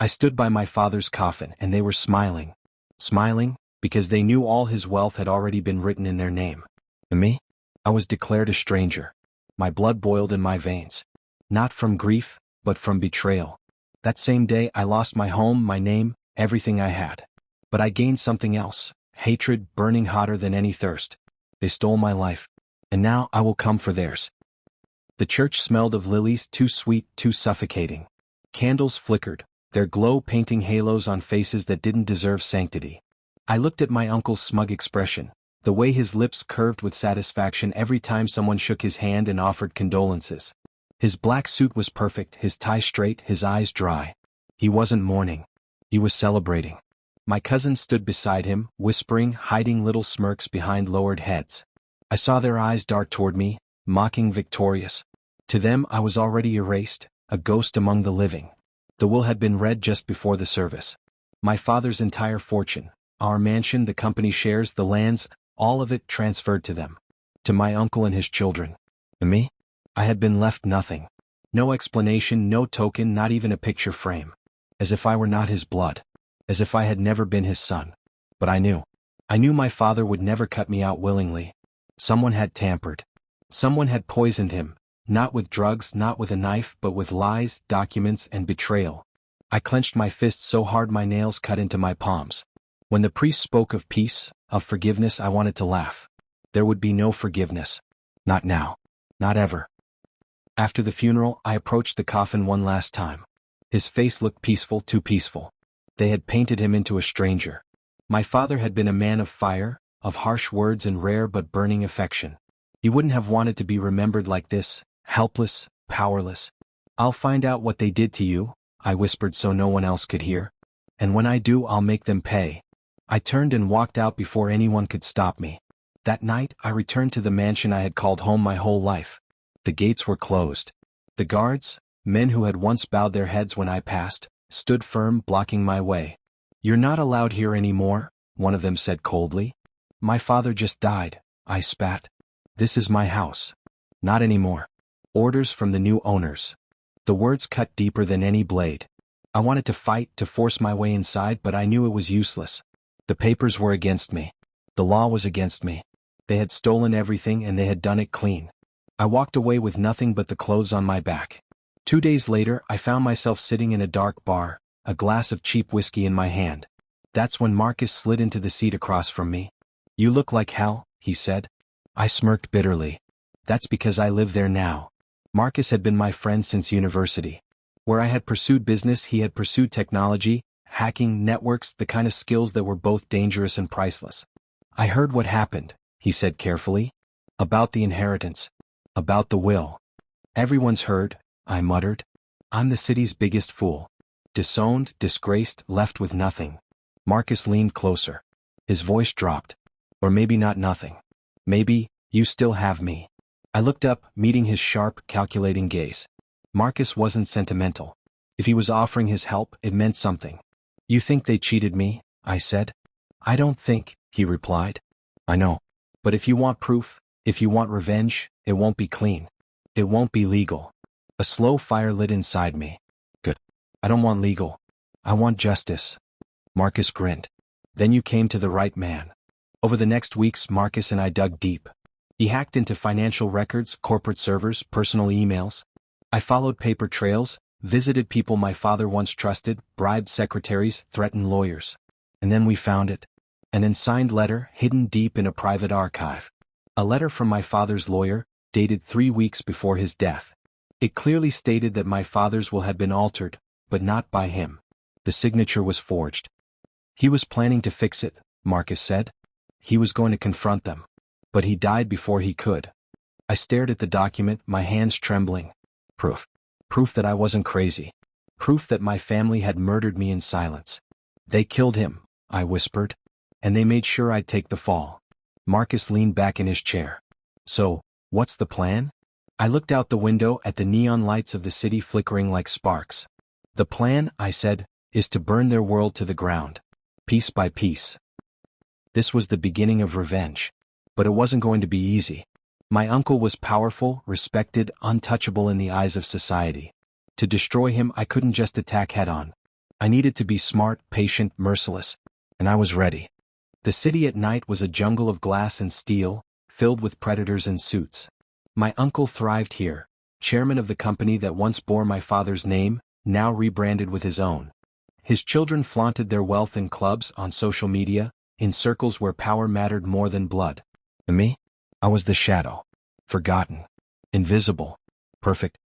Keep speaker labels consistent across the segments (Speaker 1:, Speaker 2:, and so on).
Speaker 1: I stood by my father's coffin and they were smiling. Smiling, because they knew all his wealth had already been written in their name. And me? I was declared a stranger. My blood boiled in my veins. Not from grief, but from betrayal. That same day I lost my home, my name, everything I had. But I gained something else, hatred burning hotter than any thirst. They stole my life. And now I will come for theirs. The church smelled of lilies, too sweet, too suffocating. Candles flickered, their glow painting halos on faces that didn't deserve sanctity. I looked at my uncle's smug expression, the way his lips curved with satisfaction every time someone shook his hand and offered condolences. His black suit was perfect, his tie straight, his eyes dry. He wasn't mourning. He was celebrating. My cousin stood beside him, whispering, hiding little smirks behind lowered heads. I saw their eyes dart toward me, mocking, victorious. To them I was already erased, a ghost among the living. The will had been read just before the service. My father's entire fortune, our mansion, the company shares, the lands, all of it transferred to them. To my uncle and his children. And me? I had been left nothing. No explanation, no token, not even a picture frame. As if I were not his blood. As if I had never been his son. But I knew. I knew my father would never cut me out willingly. Someone had tampered. Someone had poisoned him, not with drugs, not with a knife, but with lies, documents, and betrayal. I clenched my fists so hard my nails cut into my palms. When the priest spoke of peace, of forgiveness, I wanted to laugh. There would be no forgiveness. Not now. Not ever. After the funeral, I approached the coffin one last time. His face looked peaceful, too peaceful. They had painted him into a stranger. My father had been a man of fire, of harsh words and rare but burning affection. He wouldn't have wanted to be remembered like this, helpless, powerless. I'll find out what they did to you, I whispered so no one else could hear. And when I do, I'll make them pay. I turned and walked out before anyone could stop me. That night, I returned to the mansion I had called home my whole life. The gates were closed. The guards, men who had once bowed their heads when I passed, stood firm, blocking my way. "You're not allowed here anymore," one of them said coldly. "My father just died," I spat. "This is my house." "Not anymore. Orders from the new owners." The words cut deeper than any blade. I wanted to fight, to force my way inside, but I knew it was useless. The papers were against me. The law was against me. They had stolen everything and they had done it clean. I walked away with nothing but the clothes on my back. 2 days later, I found myself sitting in a dark bar, a glass of cheap whiskey in my hand. That's when Marcus slid into the seat across from me. "You look like hell," he said. I smirked bitterly. "That's because I live there now." Marcus had been my friend since university. Where I had pursued business, he had pursued technology, hacking, networks, the kind of skills that were both dangerous and priceless. "I heard what happened," he said carefully. "About the inheritance. About the will." "Everyone's heard," I muttered. "I'm the city's biggest fool. Disowned, disgraced, left with nothing." Marcus leaned closer. His voice dropped. "Or maybe not nothing. Maybe, you still have me." I looked up, meeting his sharp, calculating gaze. Marcus wasn't sentimental. If he was offering his help, it meant something. "You think they cheated me?" I said. "I don't think," he replied. "I know. But if you want proof, if you want revenge, it won't be clean. It won't be legal." A slow fire lit inside me. "Good. I don't want legal. I want justice." Marcus grinned. "Then you came to the right man." Over the next weeks, Marcus and I dug deep. He hacked into financial records, corporate servers, personal emails. I followed paper trails, visited people my father once trusted, bribed secretaries, threatened lawyers. And then we found it. An unsigned letter hidden deep in a private archive. A letter from my father's lawyer, dated 3 weeks before his death. It clearly stated that my father's will had been altered, but not by him. The signature was forged. He was planning to fix it, Marcus said. He was going to confront them. But he died before he could. I stared at the document, my hands trembling. Proof. Proof that I wasn't crazy. Proof that my family had murdered me in silence. "They killed him," I whispered. "And they made sure I'd take the fall." Marcus leaned back in his chair. "So, what's the plan?" I looked out the window at the neon lights of the city flickering like sparks. "The plan," I said, "is to burn their world to the ground. Piece by piece." This was the beginning of revenge. But it wasn't going to be easy. My uncle was powerful, respected, untouchable in the eyes of society. To destroy him, I couldn't just attack head-on. I needed to be smart, patient, merciless. And I was ready. The city at night was a jungle of glass and steel, filled with predators in suits. My uncle thrived here, chairman of the company that once bore my father's name, now rebranded with his own. His children flaunted their wealth in clubs, on social media, in circles where power mattered more than blood. And me? I was the shadow. Forgotten. Invisible. Perfect.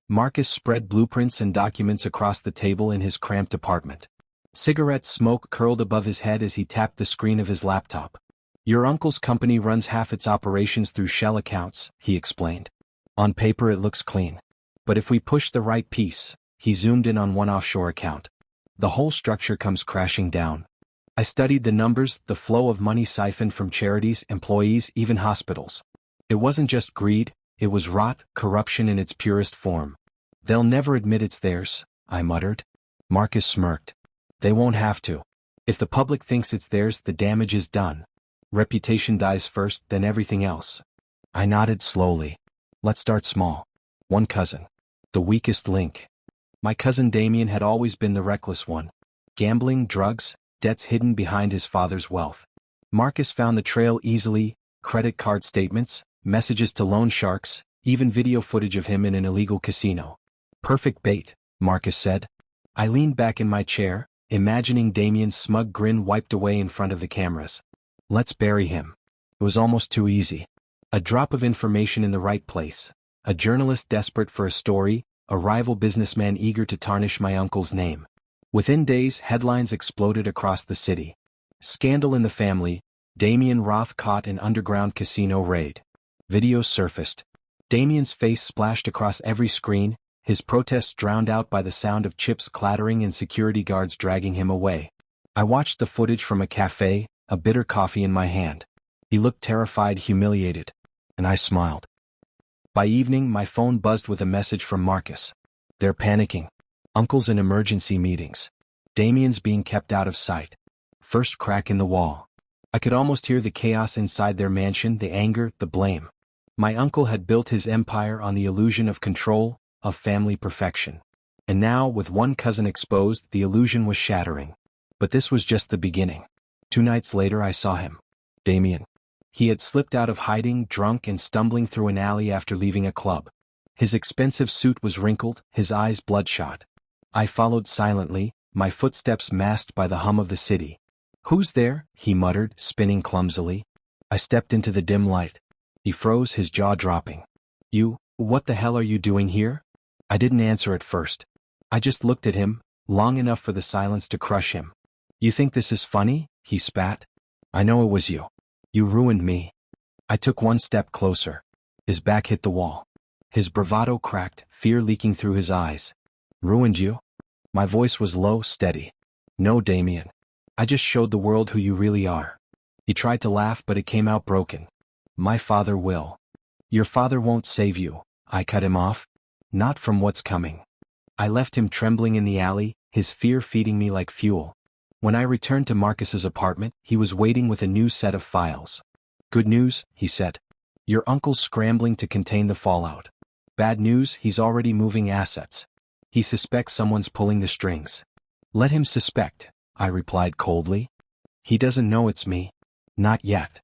Speaker 1: Marcus spread blueprints and documents across the table in his cramped apartment. Cigarette smoke curled above his head as he tapped the screen of his laptop. Your uncle's company runs half its operations through shell accounts, he explained. On paper it looks clean. But if we push the right piece, he zoomed in on one offshore account. The whole structure comes crashing down. I studied the numbers, the flow of money siphoned from charities, employees, even hospitals. It wasn't just greed, it was rot, corruption in its purest form. They'll never admit it's theirs, I muttered. Marcus smirked. They won't have to. If the public thinks it's theirs, the damage is done. Reputation dies first, then everything else. I nodded slowly. Let's start small. One cousin. The weakest link. My cousin Damien had always been the reckless one. Gambling, drugs, debts hidden behind his father's wealth. Marcus found the trail easily, credit card statements, messages to loan sharks, even video footage of him in an illegal casino. Perfect bait, Marcus said. I leaned back in my chair, imagining Damien's smug grin wiped away in front of the cameras. Let's bury him. It was almost too easy. A drop of information in the right place. A journalist desperate for a story, a rival businessman eager to tarnish my uncle's name. Within days, headlines exploded across the city. Scandal in the family, Damien Roth caught in underground casino raid. Videos surfaced. Damien's face splashed across every screen, his protests drowned out by the sound of chips clattering and security guards dragging him away. I watched the footage from a cafe, a bitter coffee in my hand. He looked terrified, humiliated. And I smiled. By evening, my phone buzzed with a message from Marcus. They're panicking. Uncle's in emergency meetings. Damien's being kept out of sight. First crack in the wall. I could almost hear the chaos inside their mansion, the anger, the blame. My uncle had built his empire on the illusion of control, of family perfection. And now, with one cousin exposed, the illusion was shattering. But this was just the beginning. 2 nights later I saw him. Damien. He had slipped out of hiding, drunk and stumbling through an alley after leaving a club. His expensive suit was wrinkled, his eyes bloodshot. I followed silently, my footsteps masked by the hum of the city. Who's there? He muttered, spinning clumsily. I stepped into the dim light. He froze, his jaw dropping. What the hell are you doing here? I didn't answer at first. I just looked at him, long enough for the silence to crush him. You think this is funny? He spat. I know it was you. You ruined me. I took one step closer. His back hit the wall. His bravado cracked, fear leaking through his eyes. Ruined you? My voice was low, steady. No, Damien. I just showed the world who you really are. He tried to laugh, but it came out broken. My father will. Your father won't save you. I cut him off. Not from what's coming. I left him trembling in the alley, his fear feeding me like fuel. When I returned to Marcus's apartment, he was waiting with a new set of files. Good news, he said. Your uncle's scrambling to contain the fallout. Bad news, he's already moving assets. He suspects someone's pulling the strings. Let him suspect, I replied coldly. He doesn't know it's me. Not yet.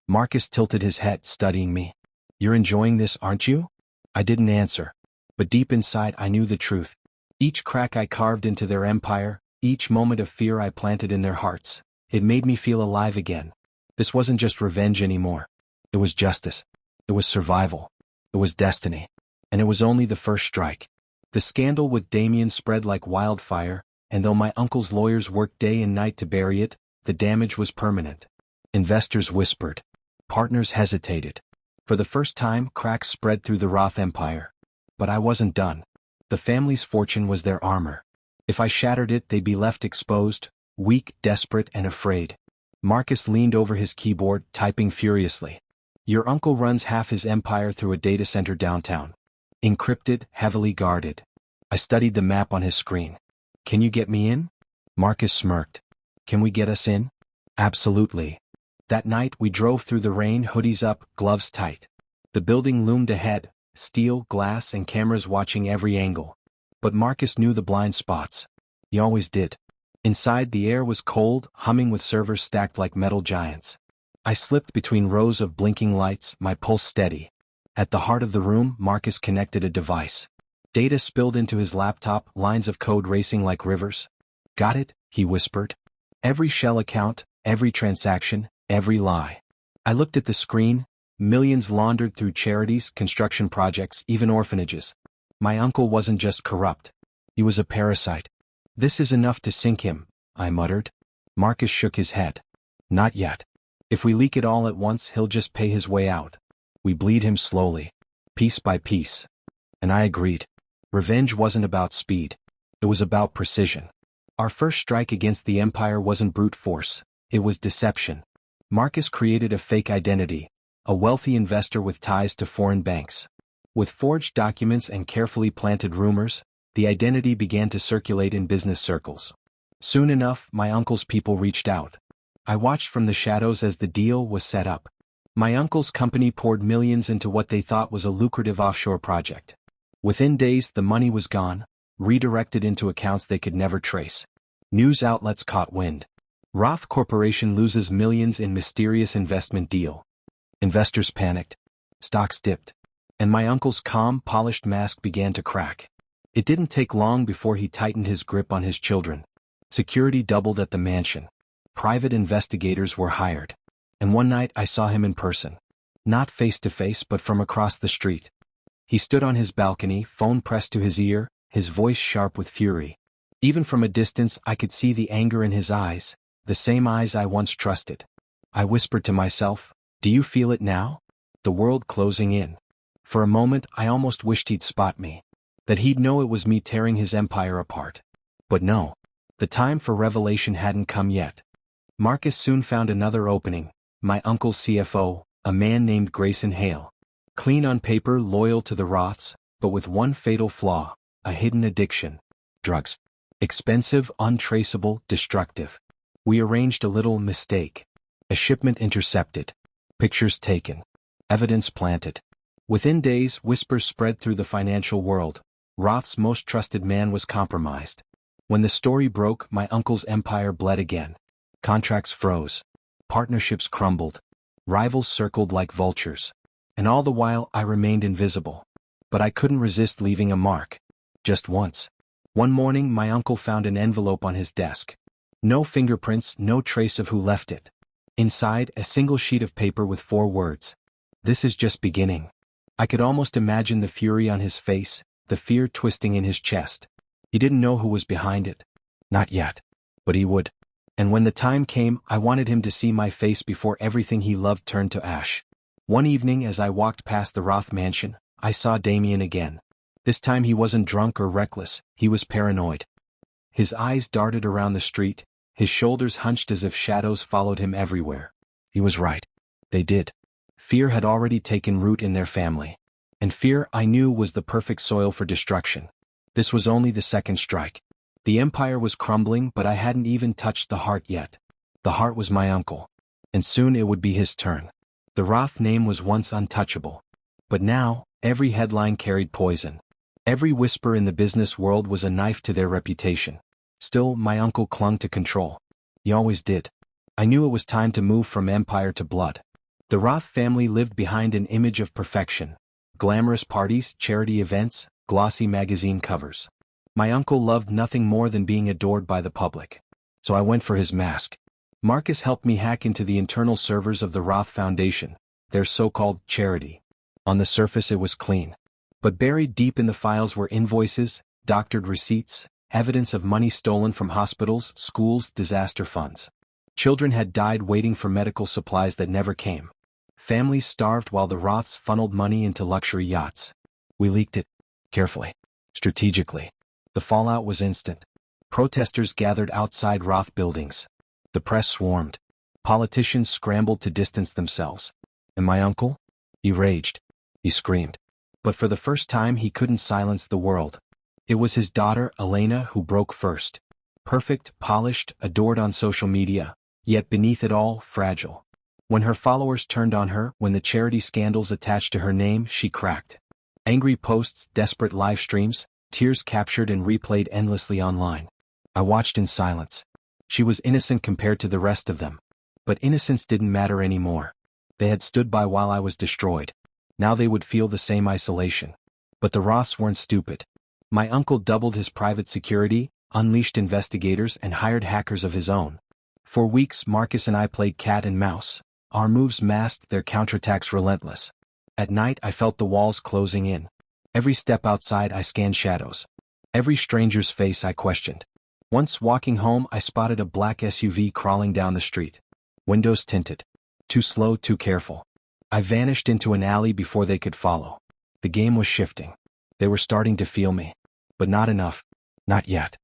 Speaker 1: Marcus tilted his head, studying me. You're enjoying this, aren't you? I didn't answer. But deep inside I knew the truth. Each crack I carved into their empire, each moment of fear I planted in their hearts, it made me feel alive again. This wasn't just revenge anymore. It was justice. It was survival. It was destiny. And it was only the first strike. The scandal with Damien spread like wildfire, and though my uncle's lawyers worked day and night to bury it, the damage was permanent. Investors whispered. Partners hesitated. For the first time, cracks spread through the Roth empire. But I wasn't done. The family's fortune was their armor. If I shattered it, they'd be left exposed, weak, desperate, and afraid. Marcus leaned over his keyboard, typing furiously. Your uncle runs half his empire through a data center downtown. Encrypted, heavily guarded. I studied the map on his screen. Can you get me in? Marcus smirked. Can we get us in? Absolutely. That night we drove through the rain, hoodies up, gloves tight. The building loomed ahead, steel, glass, and cameras watching every angle. But Marcus knew the blind spots. He always did. Inside, the air was cold, humming with servers stacked like metal giants. I slipped between rows of blinking lights, my pulse steady. At the heart of the room, Marcus connected a device. Data spilled into his laptop, lines of code racing like rivers. "Got it?" he whispered. "Every shell account, every transaction, every lie." I looked at the screen, millions laundered through charities, construction projects, even orphanages. My uncle wasn't just corrupt. He was a parasite. "This is enough to sink him," I muttered. Marcus shook his head. "Not yet. If we leak it all at once, he'll just pay his way out. We bleed him slowly, piece by piece." And I agreed. Revenge wasn't about speed. It was about precision. Our first strike against the Empire wasn't brute force. It was deception. Marcus created a fake identity, a wealthy investor with ties to foreign banks. With forged documents and carefully planted rumors, the identity began to circulate in business circles. Soon enough, my uncle's people reached out. I watched from the shadows as the deal was set up. My uncle's company poured millions into what they thought was a lucrative offshore project. Within days, the money was gone, redirected into accounts they could never trace. News outlets caught wind. Roth Corporation loses millions in mysterious investment deal. Investors panicked. Stocks dipped. And my uncle's calm, polished mask began to crack. It didn't take long before he tightened his grip on his children. Security doubled at the mansion. Private investigators were hired. And one night I saw him in person. Not face to face, but from across the street. He stood on his balcony, phone pressed to his ear, his voice sharp with fury. Even from a distance I could see the anger in his eyes, the same eyes I once trusted. I whispered to myself, "Do you feel it now? The world closing in." For a moment I almost wished he'd spot me. That he'd know it was me tearing his empire apart. But no. The time for revelation hadn't come yet. Marcus soon found another opening. My uncle's CFO, a man named Grayson Hale. Clean on paper, loyal to the Roths, but with one fatal flaw, a hidden addiction. Drugs. Expensive, untraceable, destructive. We arranged a little mistake. A shipment intercepted. Pictures taken. Evidence planted. Within days, whispers spread through the financial world. Roth's most trusted man was compromised. When the story broke, my uncle's empire bled again. Contracts froze. Partnerships crumbled. Rivals circled like vultures. And all the while I remained invisible. But I couldn't resist leaving a mark. Just once. One morning my uncle found an envelope on his desk. No fingerprints, no trace of who left it. Inside, a single sheet of paper with 4 words. "This is just beginning." I could almost imagine the fury on his face, the fear twisting in his chest. He didn't know who was behind it. Not yet. But he would. And when the time came, I wanted him to see my face before everything he loved turned to ash. One evening as I walked past the Roth mansion, I saw Damien again. This time he wasn't drunk or reckless, he was paranoid. His eyes darted around the street, his shoulders hunched as if shadows followed him everywhere. He was right. They did. Fear had already taken root in their family. And fear, I knew, was the perfect soil for destruction. This was only the second strike. The empire was crumbling, but I hadn't even touched the heart yet. The heart was my uncle. And soon it would be his turn. The Roth name was once untouchable. But now, every headline carried poison. Every whisper in the business world was a knife to their reputation. Still, my uncle clung to control. He always did. I knew it was time to move from empire to blood. The Roth family lived behind an image of perfection. Glamorous parties, charity events, glossy magazine covers. My uncle loved nothing more than being adored by the public. So I went for his mask. Marcus helped me hack into the internal servers of the Roth Foundation, their so-called charity. On the surface it was clean. But buried deep in the files were invoices, doctored receipts, evidence of money stolen from hospitals, schools, disaster funds. Children had died waiting for medical supplies that never came. Families starved while the Roths funneled money into luxury yachts. We leaked it. Carefully. Strategically. The fallout was instant. Protesters gathered outside Roth buildings. The press swarmed. Politicians scrambled to distance themselves. And my uncle? He raged. He screamed. But for the first time he couldn't silence the world. It was his daughter, Elena, who broke first. Perfect, polished, adored on social media, yet beneath it all, fragile. When her followers turned on her, when the charity scandals attached to her name, she cracked. Angry posts, desperate live streams, tears captured and replayed endlessly online. I watched in silence. She was innocent compared to the rest of them. But innocence didn't matter anymore. They had stood by while I was destroyed. Now they would feel the same isolation. But the Roths weren't stupid. My uncle doubled his private security, unleashed investigators, and hired hackers of his own. For weeks, Marcus and I played cat and mouse. Our moves masked their counterattacks relentless. At night, I felt the walls closing in. Every step outside, I scanned shadows. Every stranger's face I questioned. Once walking home, I spotted a black SUV crawling down the street. Windows tinted. Too slow, too careful. I vanished into an alley before they could follow. The game was shifting. They were starting to feel me. But not enough. Not yet.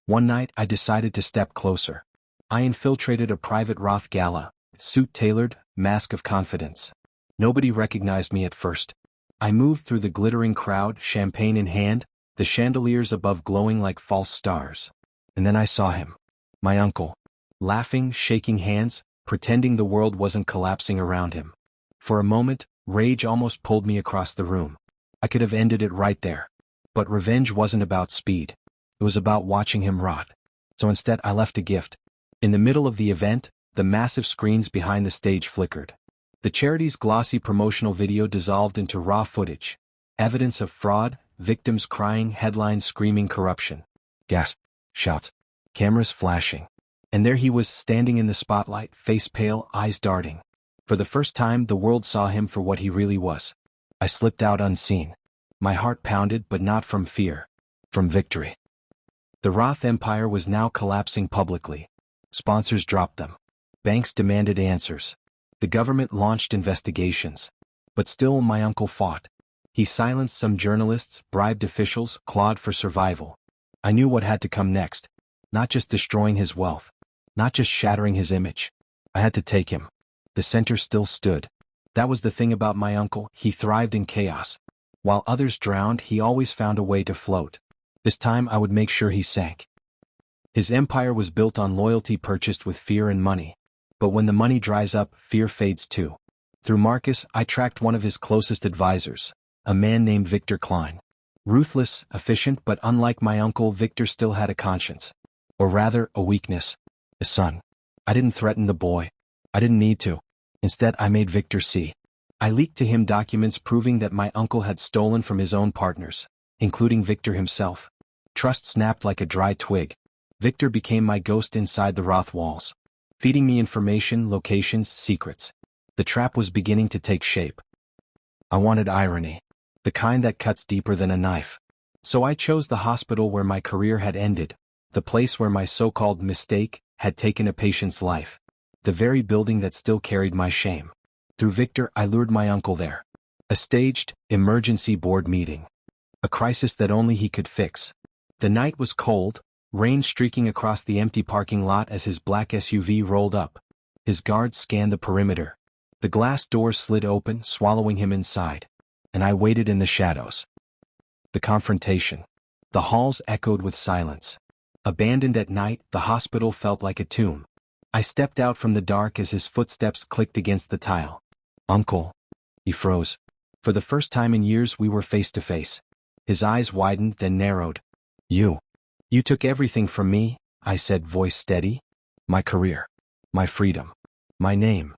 Speaker 1: One night, I decided to step closer. I infiltrated a private Roth gala, suit tailored, mask of confidence. Nobody recognized me at first. I moved through the glittering crowd, champagne in hand, the chandeliers above glowing like false stars. And then I saw him. My uncle. Laughing, shaking hands, pretending the world wasn't collapsing around him. For a moment, rage almost pulled me across the room. I could have ended it right there. But revenge wasn't about speed. It was about watching him rot. So instead I left a gift. In the middle of the event, the massive screens behind the stage flickered. The charity's glossy promotional video dissolved into raw footage. Evidence of fraud, victims crying, headlines screaming corruption. Gasp, shouts, cameras flashing. And there he was standing in the spotlight, face pale, eyes darting. For the first time, the world saw him for what he really was. I slipped out unseen. My heart pounded, but not from fear. From victory. The Roth Empire was now collapsing publicly. Sponsors dropped them. Banks demanded answers. The government launched investigations. But still my uncle fought. He silenced some journalists, bribed officials, clawed for survival. I knew what had to come next. Not just destroying his wealth. Not just shattering his image. I had to take him. The center still stood. That was the thing about my uncle, he thrived in chaos. While others drowned, he always found a way to float. This time I would make sure he sank. His empire was built on loyalty purchased with fear and money. But when the money dries up, fear fades too. Through Marcus, I tracked one of his closest advisors, a man named Victor Klein. Ruthless, efficient, but unlike my uncle, Victor still had a conscience. Or rather, a weakness. A son. I didn't threaten the boy. I didn't need to. Instead, I made Victor see. I leaked to him documents proving that my uncle had stolen from his own partners, including Victor himself. Trust snapped like a dry twig. Victor became my ghost inside the Roth walls, feeding me information, locations, secrets. The trap was beginning to take shape. I wanted irony, the kind that cuts deeper than a knife. So I chose the hospital where my career had ended, the place where my so-called mistake had taken a patient's life, the very building that still carried my shame. Through Victor, I lured my uncle there. A staged, emergency board meeting. A crisis that only he could fix. The night was cold, rain streaking across the empty parking lot as his black SUV rolled up. His guards scanned the perimeter. The glass doors slid open, swallowing him inside. And I waited in the shadows. The confrontation. The halls echoed with silence. Abandoned at night, the hospital felt like a tomb. I stepped out from the dark as his footsteps clicked against the tile. Uncle. He froze. For the first time in years we were face to face. His eyes widened, then narrowed. You took everything from me, I said, voice steady. My career. My freedom. My name.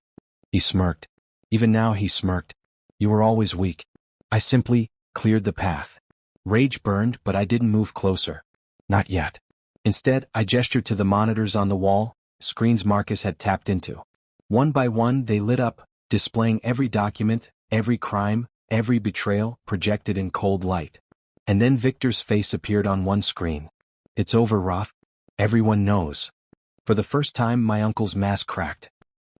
Speaker 1: He smirked. Even now he smirked. You were always weak. I simply cleared the path. Rage burned, but I didn't move closer. Not yet. Instead, I gestured to the monitors on the wall, screens Marcus had tapped into. One by one they lit up, displaying every document, every crime, every betrayal, projected in cold light. And then Victor's face appeared on one screen. It's over, Roth. Everyone knows. For the first time my uncle's mask cracked.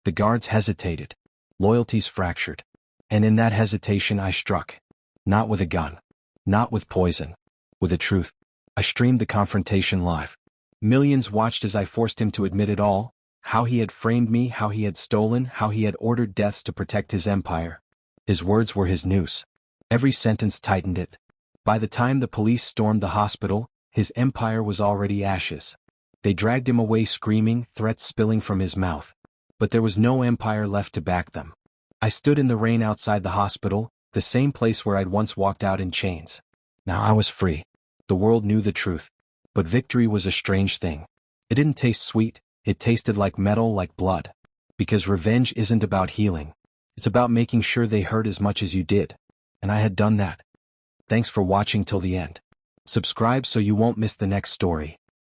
Speaker 1: The guards hesitated. Loyalties fractured. And in that hesitation I struck. Not with a gun. Not with poison. With the truth. I streamed the confrontation live. Millions watched as I forced him to admit it all. How he had framed me, how he had stolen, how he had ordered deaths to protect his empire. His words were his noose. Every sentence tightened it. By the time the police stormed the hospital, his empire was already ashes. They dragged him away screaming, threats spilling from his mouth. But there was no empire left to back them. I stood in the rain outside the hospital, the same place where I'd once walked out in chains. Now I was free. The world knew the truth. But victory was a strange thing. It didn't taste sweet, it tasted like metal, like blood. Because revenge isn't about healing. It's about making sure they hurt as much as you did. And I had done that. Thanks for watching till the end. Subscribe so you won't miss the next story.